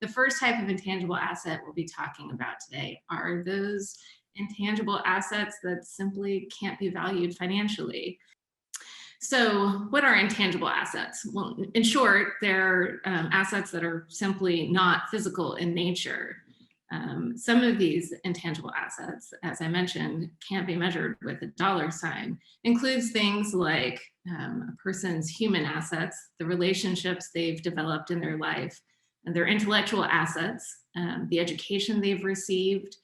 The first type of intangible asset we'll be talking about today are those intangible assets that simply can't be valued financially. So, what are intangible assets? Well, in short, they're assets that are simply not physical in nature. Some of these intangible assets, as I mentioned, can't be measured with a dollar sign. Includes things like a person's human assets, the relationships they've developed in their life, and their intellectual assets, the education they've received,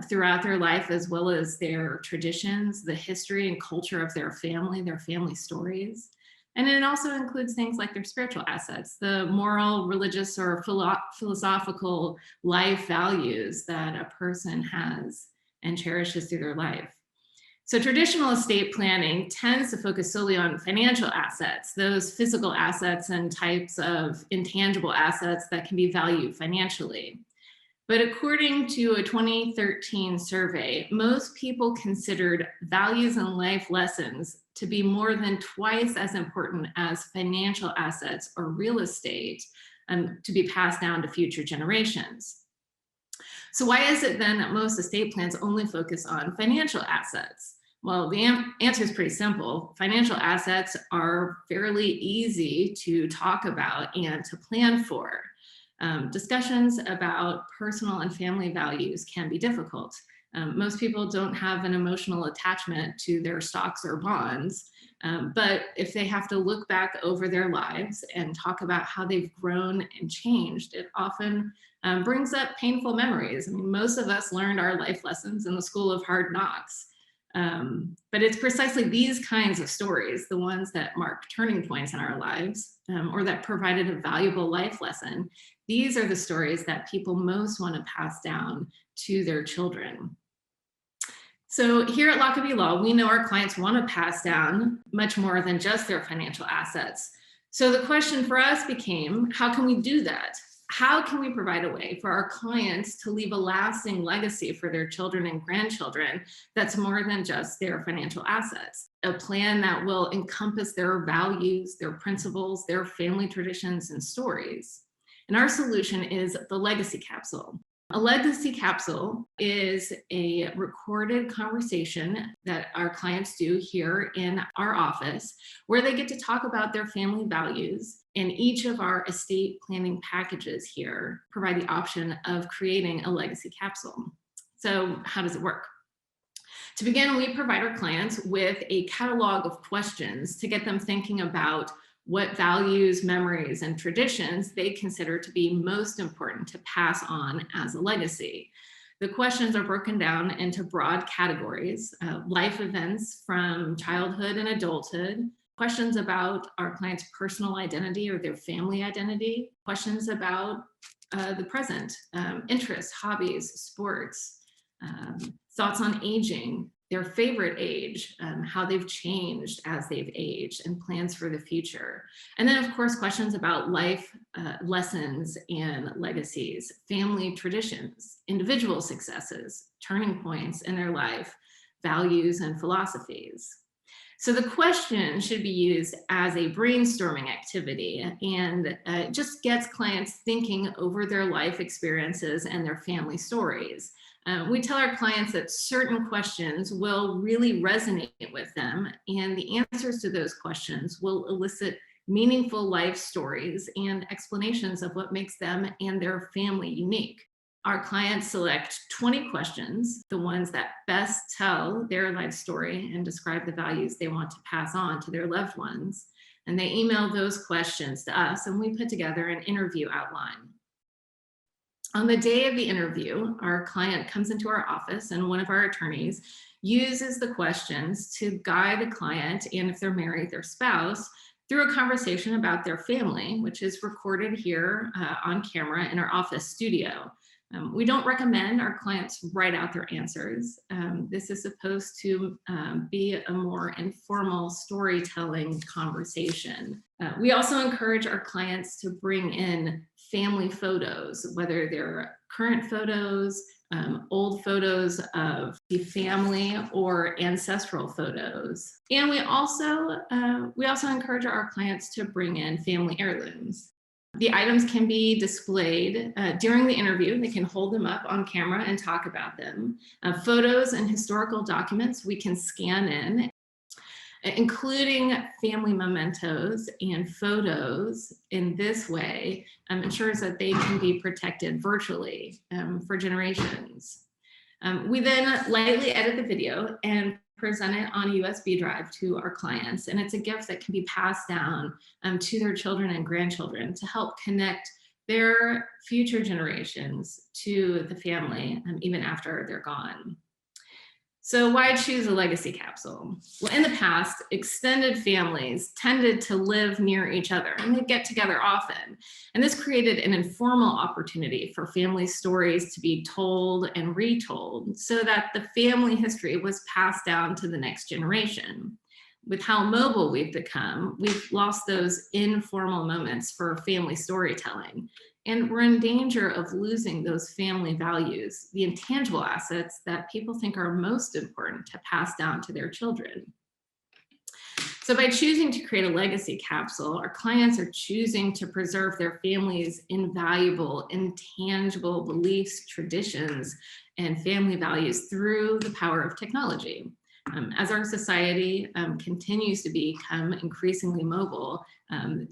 throughout their life, as well as their traditions, the history and culture of their family stories. And it also includes things like their spiritual assets, the moral, religious, or philosophical life values that a person has and cherishes through their life. So traditional estate planning tends to focus solely on financial assets, those physical assets and types of intangible assets that can be valued financially. But according to a 2013 survey, most people considered values and life lessons to be more than twice as important as financial assets or real estate to be passed down to future generations. So why is it then that most estate plans only focus on financial assets? Well, the answer is pretty simple. Financial assets are fairly easy to talk about and to plan for. Discussions about personal and family values can be difficult. Most people don't have an emotional attachment to their stocks or bonds, but if they have to look back over their lives and talk about how they've grown and changed, it often brings up painful memories. I mean, most of us learned our life lessons in the school of hard knocks. But it's precisely these kinds of stories, the ones that mark turning points in our lives, or that provided a valuable life lesson. These are the stories that people most want to pass down to their children. So here at Lockerbie Law, we know our clients want to pass down much more than just their financial assets. So the question for us became, how can we do that? How can we provide a way for our clients to leave a lasting legacy for their children and grandchildren that's more than just their financial assets? A plan that will encompass their values, their principles, their family traditions, and stories. And our solution is the Legacy Capsule. A legacy capsule is a recorded conversation that our clients do here in our office, where they get to talk about their family values. And each of our estate planning packages here provide the option of creating a legacy capsule. So how does it work? To begin, we provide our clients with a catalog of questions to get them thinking about what values, memories, and traditions they consider to be most important to pass on as a legacy. The questions are broken down into broad categories, life events from childhood and adulthood, questions about our client's personal identity or their family identity, questions about the present, interests, hobbies, sports, thoughts on aging, their favorite age, how they've changed as they've aged, and plans for the future. And then, of course, questions about life lessons and legacies, family traditions, individual successes, turning points in their life, values, and philosophies. So the question should be used as a brainstorming activity, and it just gets clients thinking over their life experiences and their family stories. We tell our clients that certain questions will really resonate with them, and the answers to those questions will elicit meaningful life stories and explanations of what makes them and their family unique. Our clients select 20 questions, the ones that best tell their life story and describe the values they want to pass on to their loved ones. And they email those questions to us, and we put together an interview outline. On the day of the interview, our client comes into our office, and one of our attorneys uses the questions to guide the client, and if they're married, their spouse, through a conversation about their family, which is recorded here on camera in our office studio. We don't recommend our clients write out their answers. This is supposed to be a more informal storytelling conversation. We also encourage our clients to bring in family photos, whether they're current photos, old photos of the family, or ancestral photos. And we also encourage our clients to bring in family heirlooms. The items can be displayed during the interview. They can hold them up on camera and talk about them. Photos and historical documents we can scan in, including family mementos and photos in this way ensures that they can be protected virtually for generations. We then lightly edit the video and present it on a USB drive to our clients. And it's a gift that can be passed down to their children and grandchildren to help connect their future generations to the family even after they're gone. So why choose a legacy capsule? Well, in the past, extended families tended to live near each other and they'd get together often. And this created an informal opportunity for family stories to be told and retold so that the family history was passed down to the next generation. With how mobile we've become, we've lost those informal moments for family storytelling. And we're in danger of losing those family values, the intangible assets that people think are most important to pass down to their children. So by choosing to create a legacy capsule, our clients are choosing to preserve their family's invaluable, intangible beliefs, traditions, and family values through the power of technology. As our society continues to become increasingly mobile,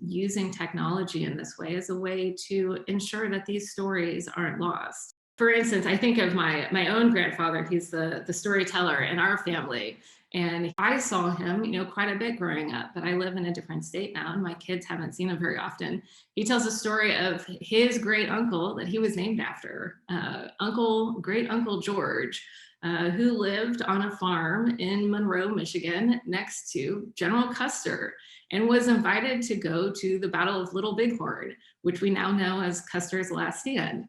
using technology in this way is a way to ensure that these stories aren't lost. For instance, I think of my own grandfather. He's the storyteller in our family. And I saw him, quite a bit growing up, but I live in a different state now and my kids haven't seen him very often. He tells a story of his great uncle that he was named after, great uncle George, who lived on a farm in Monroe, Michigan, next to General Custer, and was invited to go to the Battle of Little Bighorn, which we now know as Custer's Last Stand.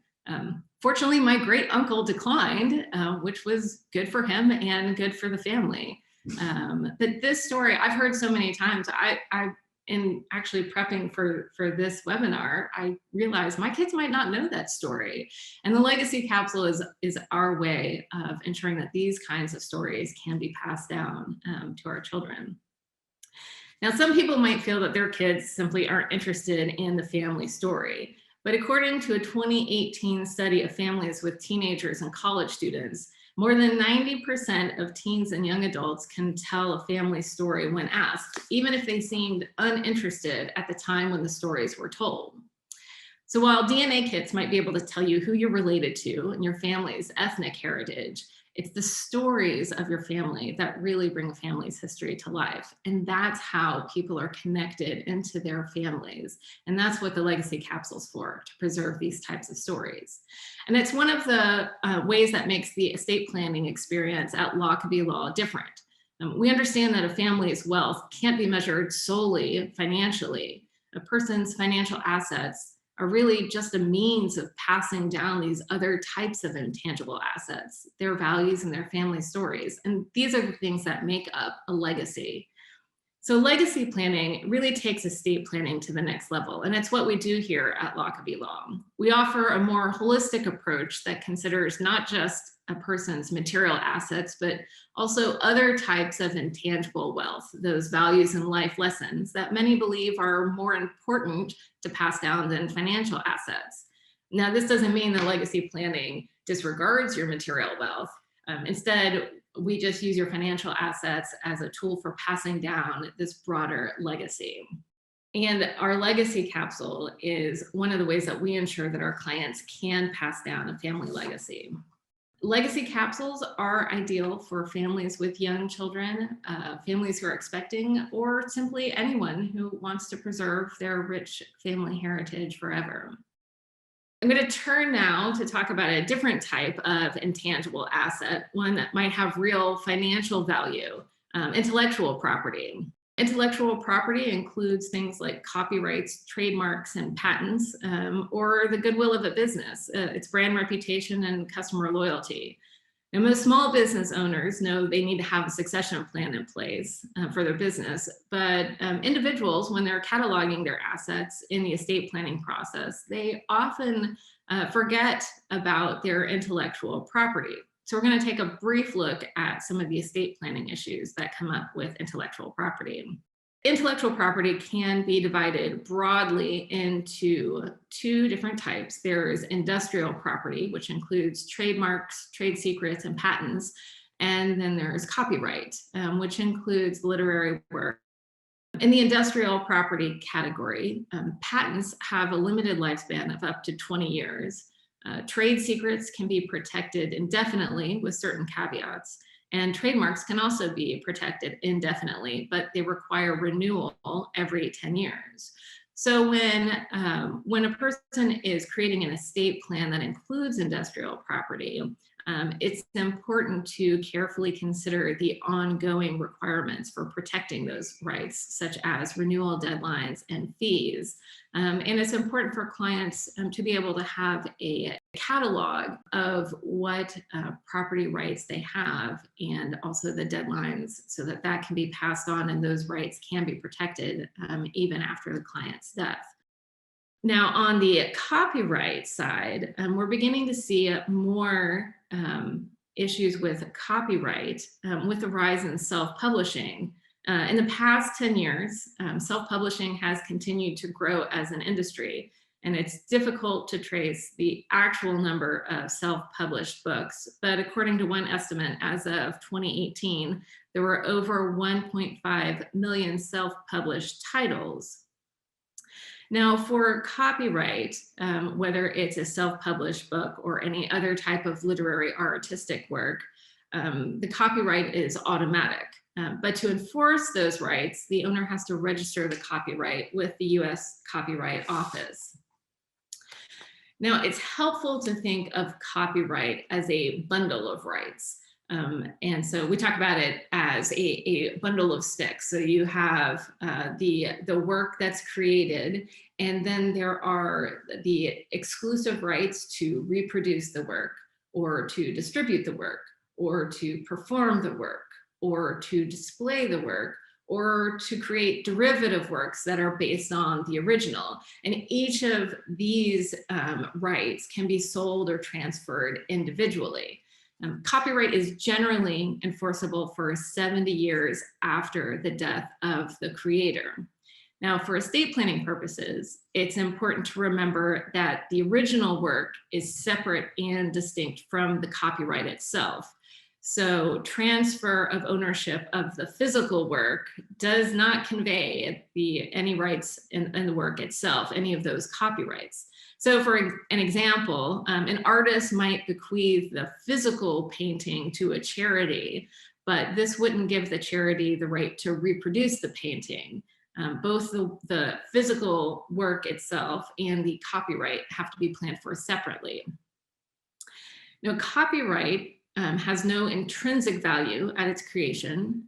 Fortunately, my great uncle declined, which was good for him and good for the family. But this story I've heard so many times. In actually prepping for this webinar, I realized my kids might not know that story. And the legacy capsule is our way of ensuring that these kinds of stories can be passed down to our children. Now, some people might feel that their kids simply aren't interested in the family story. But according to a 2018 study of families with teenagers and college students, more than 90% of teens and young adults can tell a family story when asked, even if they seemed uninterested at the time when the stories were told. So while DNA kits might be able to tell you who you're related to and your family's ethnic heritage, it's the stories of your family that really bring a family's history to life. And that's how people are connected into their families. And that's what the legacy capsule's for, to preserve these types of stories. And it's one of the ways that makes the estate planning experience at Lockerbie Law different. We understand that a family's wealth can't be measured solely financially. A person's financial assets are really just a means of passing down these other types of intangible assets, their values and their family stories. And these are the things that make up a legacy. So legacy planning really takes estate planning to the next level. And it's what we do here at Lockerbie Law. We offer a more holistic approach that considers not just a person's material assets, but also other types of intangible wealth, those values and life lessons that many believe are more important to pass down than financial assets. Now, this doesn't mean that legacy planning disregards your material wealth. Instead, we just use your financial assets as a tool for passing down this broader legacy. And our legacy capsule is one of the ways that we ensure that our clients can pass down a family legacy. Legacy capsules are ideal for families with young children, families who are expecting, or simply anyone who wants to preserve their rich family heritage forever. I'm going to turn now to talk about a different type of intangible asset, one that might have real financial value, intellectual property. Intellectual property includes things like copyrights, trademarks, and patents, or the goodwill of a business, its brand reputation and customer loyalty. And most small business owners know they need to have a succession plan in place for their business, but individuals, when they're cataloging their assets in the estate planning process, they often forget about their intellectual property. So we're going to take a brief look at some of the estate planning issues that come up with intellectual property. Intellectual property can be divided broadly into two different types. There's industrial property, which includes trademarks, trade secrets, and patents. And then there's copyright, which includes literary work. In the industrial property category, patents have a limited lifespan of up to 20 years. Trade secrets can be protected indefinitely with certain caveats. And trademarks can also be protected indefinitely, but they require renewal every 10 years. So when a person is creating an estate plan that includes industrial property, it's important to carefully consider the ongoing requirements for protecting those rights, such as renewal deadlines and fees. And it's important for clients to be able to have a catalog of what property rights they have, and also the deadlines, so that that can be passed on and those rights can be protected even after the client's death. Now, on the copyright side, we're beginning to see more issues with copyright with the rise in self-publishing. In the past 10 years, self-publishing has continued to grow as an industry, and it's difficult to trace the actual number of self-published books. But according to one estimate, as of 2018, there were over 1.5 million self-published titles. Now, for copyright, whether it's a self-published book or any other type of literary or artistic work, the copyright is automatic. But to enforce those rights, the owner has to register the copyright with the US Copyright Office. Now, it's helpful to think of copyright as a bundle of rights. And so we talk about it as a bundle of sticks. So you have the work that's created, and then there are the exclusive rights to reproduce the work, or to distribute the work, or to perform the work, or to display the work, or to create derivative works that are based on the original. And each of these rights can be sold or transferred individually. Copyright is generally enforceable for 70 years after the death of the creator. Now, for estate planning purposes, it's important to remember that the original work is separate and distinct from the copyright itself. So transfer of ownership of the physical work does not convey any rights in the work itself, any of those copyrights. So for an example, an artist might bequeath the physical painting to a charity, but this wouldn't give the charity the right to reproduce the painting. Both the physical work itself and the copyright have to be planned for separately. Now, copyright has no intrinsic value at its creation.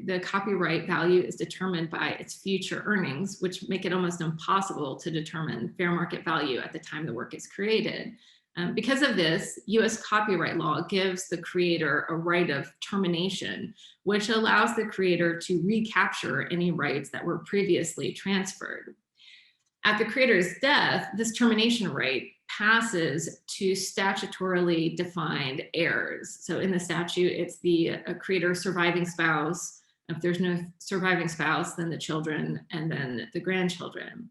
The copyright value is determined by its future earnings, which make it almost impossible to determine fair market value at the time the work is created. Because of this, US copyright law gives the creator a right of termination, which allows the creator to recapture any rights that were previously transferred. At the creator's death, this termination right passes to statutorily defined heirs. So in the statute, it's the creator's surviving spouse. If there's no surviving spouse, then the children, and then the grandchildren.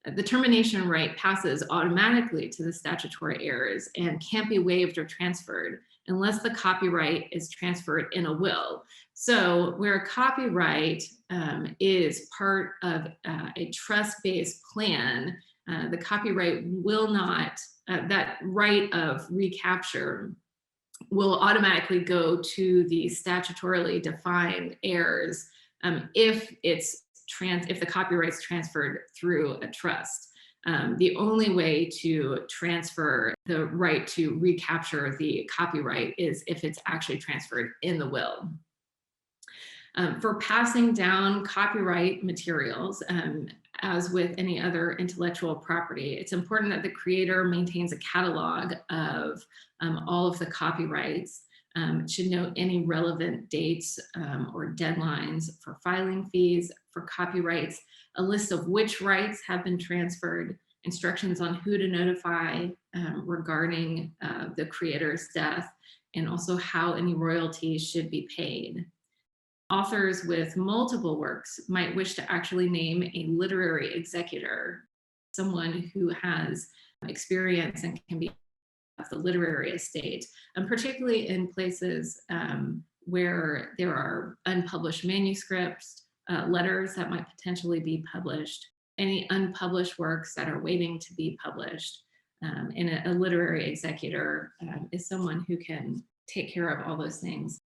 The termination right passes automatically to the statutory heirs and can't be waived or transferred unless the copyright is transferred in a will. So where a copyright is part of a trust-based plan, the copyright will not, that right of recapture will automatically go to the statutorily defined heirs if the copyright's transferred through a trust. The only way to transfer the right to recapture the copyright is if it's actually transferred in the will. For passing down copyright materials, as with any other intellectual property, it's important that the creator maintains a catalog of all of the copyrights. It should note any relevant dates or deadlines for filing fees for copyrights, a list of which rights have been transferred, instructions on who to notify regarding the creator's death, and also how any royalties should be paid. Authors with multiple works might wish to actually name a literary executor, someone who has experience and can be of the literary estate, and particularly in places where there are unpublished manuscripts, letters that might potentially be published, any unpublished works that are waiting to be published. And a literary executor is someone who can take care of all those things.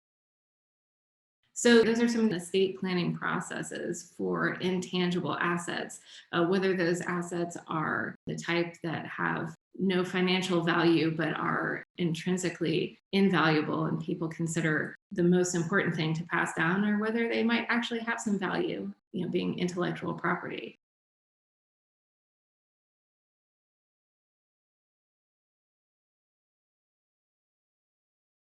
So those are some of the estate planning processes for intangible assets, whether those assets are the type that have no financial value but are intrinsically invaluable and people consider the most important thing to pass down, or whether they might actually have some value, being intellectual property.